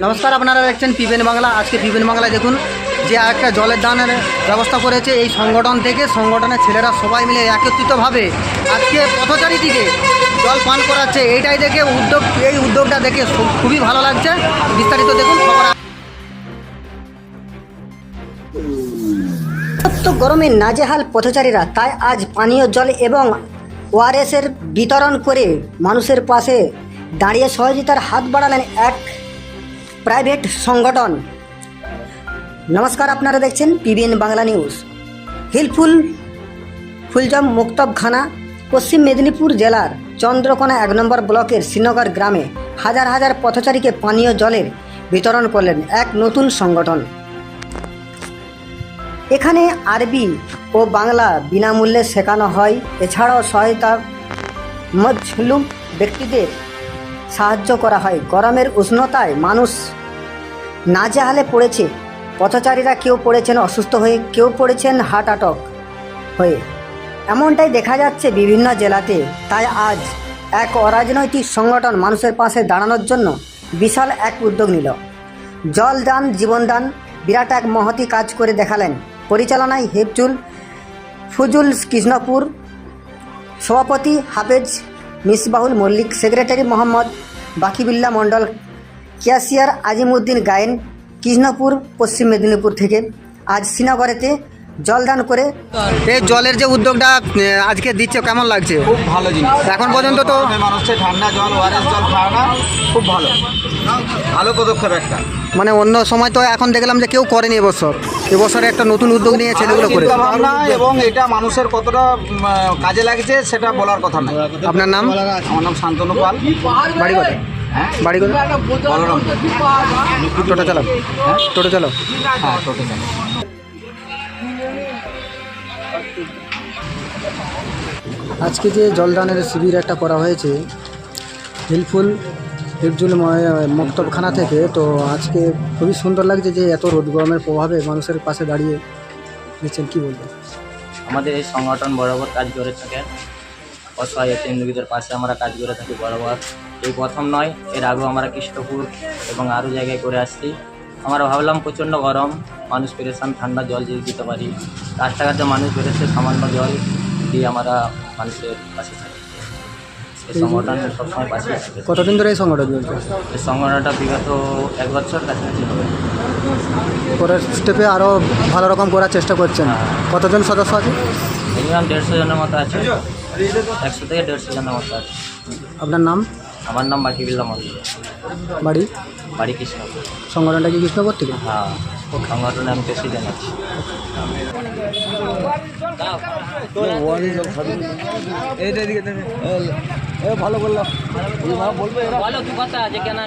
নমস্কার, আপনারা দেখছেন পিবিএন বাংলা। আজকে পিবিএন বাংলায় দেখুন যে একটা জলের দানের ব্যবস্থা করেছে এই সংগঠন থেকে। সংগঠনের ছেলেরা সবাই মিলে একত্রিতভাবে আজকে পথচারীটিকে জল পান করাচ্ছে। এইটাই দেখে এই উদ্যোগটা দেখে খুবই ভালো লাগছে। বিস্তারিত দেখুন খবর। গরমে নাজেহাল পথচারীরা, তাই আজ পানীয় জল এবং ওআরএসের বিতরণ করে মানুষের পাশে দাঁড়িয়ে সহযোগিতার হাত বাড়ালেন এক প্রাইভেট সংগঠন। নমস্কার, আপনারা দেখছেন পিবিএন বাংলা নিউজ। ফুলজম মুক্তবখানা পশ্চিম মেদিনীপুর জেলার চন্দ্রকোনা 1 নম্বর ব্লকের শ্রীনগর গ্রামে হাজার হাজার পথচারীকে পানীয় জলের বিতরণ করলেন এক নতুন সংগঠন। এখানে আরবি ও বাংলা বিনামূল্যে শেখানো হয়। এছাড়াও সহায়তা মজলুম ব্যক্তিদের সাহায্য করা হয়। গরমের উষ্ণতায় মানুষ নাজেহালে পড়েছে। পথচারীরা কেউ পড়েছেন অসুস্থ হয়ে, কেউ পড়েছেন হার্ট অ্যাটাক হয়ে। এমনটাই দেখা যাচ্ছে বিভিন্ন জেলাতে। তাই আজ এক অরাজনৈতিক সংগঠন মানুষের পাশে দাঁড়ানোর জন্য বিশাল এক উদ্যোগ নিল। জল দান জীবন দান, বিরাট এক মহতি কাজ করে দেখালেন। পরিচালনায় হেফজুল ফুজুল কৃষ্ণপুর, সভাপতি হাফেজ মিসবাহুল মল্লিক, সেক্রেটারি মোহাম্মদ বাকিবুল্লাহ মণ্ডল, ক্যাশিয়ার আজিমউদ্দিন গায়েন, কৃষ্ণপুর পশ্চিম মেদিনীপুর থেকে আজ শ্রীনগরেতে জলদান করে এই জলের যে উদ্যোগটা আজকে দিচ্ছে, কেমন লাগছে? খুব ভালো জিনিস। এখন পর্যন্ত তো মানুষের ঠান্ডা জল, ওআরএস জল খাওয়ানো খুব ভালো ভালো পদক্ষেপ একটা। মানে অন্য সময় তো এখন দেখলাম যে কেউ করেনি। এবছরে একটা নতুন উদ্যোগ নিয়ে ছেলেগুলো করে। এবং এটা মানুষের কতটা কাজে লাগছে সেটা বলার কথা না। আপনার নাম? আমার নাম শান্তনু পাল। বাড়ি কোথায়? বাড়ি কোথায়? বলরাম। টোটো চালাও? টোটো চালাও? হ্যাঁ, টোটো চালাও। আজকে যে জলদানের শিবির একটা করা হয়েছে হেফজুল মুক্তবখানা থেকে, তো আজকে খুবই সুন্দর লাগছে যে এত রোদ গরমের প্রভাবে মানুষের পাশে দাঁড়িয়ে নিচ্ছেন। কী বলবেন? আমাদের এই সংগঠন বরাবর কাজ করে থাকে। অসহায় এতিম রোগীদের পাশে আমরা কাজ করে থাকি বরাবর। এই প্রথম নয়, এর আগেও আমরা কৃষ্ণপুর এবং আরও জায়গায় করে আসছি। আমরা ভাবলাম প্রচণ্ড গরম, মানুষ পেরেশান, ঠান্ডা জল যদি দিতে পারি। রাস্তাঘাটে মানুষ বেরোচ্ছে, সামান্য জল দিয়ে আমরা মানুষের পাশে থাকি। এই সংগঠন সবসময় পাশে থাকে। কতদিন ধরে এই সংগঠন চলছে? এই সংগঠনটা বিগত 1 বছর কাছাকাছি হবে। পরের স্টেপে আরও ভালো রকম করার চেষ্টা করছেন। কতজন সদস্য আছে? মিনিমাম 150 জনের মতো আছে। 100 থেকে 150 জনের মতো আছে। আপনার নাম? আমার নাম বাকিবুল্লাহ মল্লিক। বাড়ি? বাড়ি কৃষ্ণপুর। সংগঠনটা কি কৃষ্ণপুর থেকে? হ্যাঁ, সংগঠনে আমি প্রেসিডেন্ট আছি। ভালো বললাম। বলো কি কথা আছে কেন?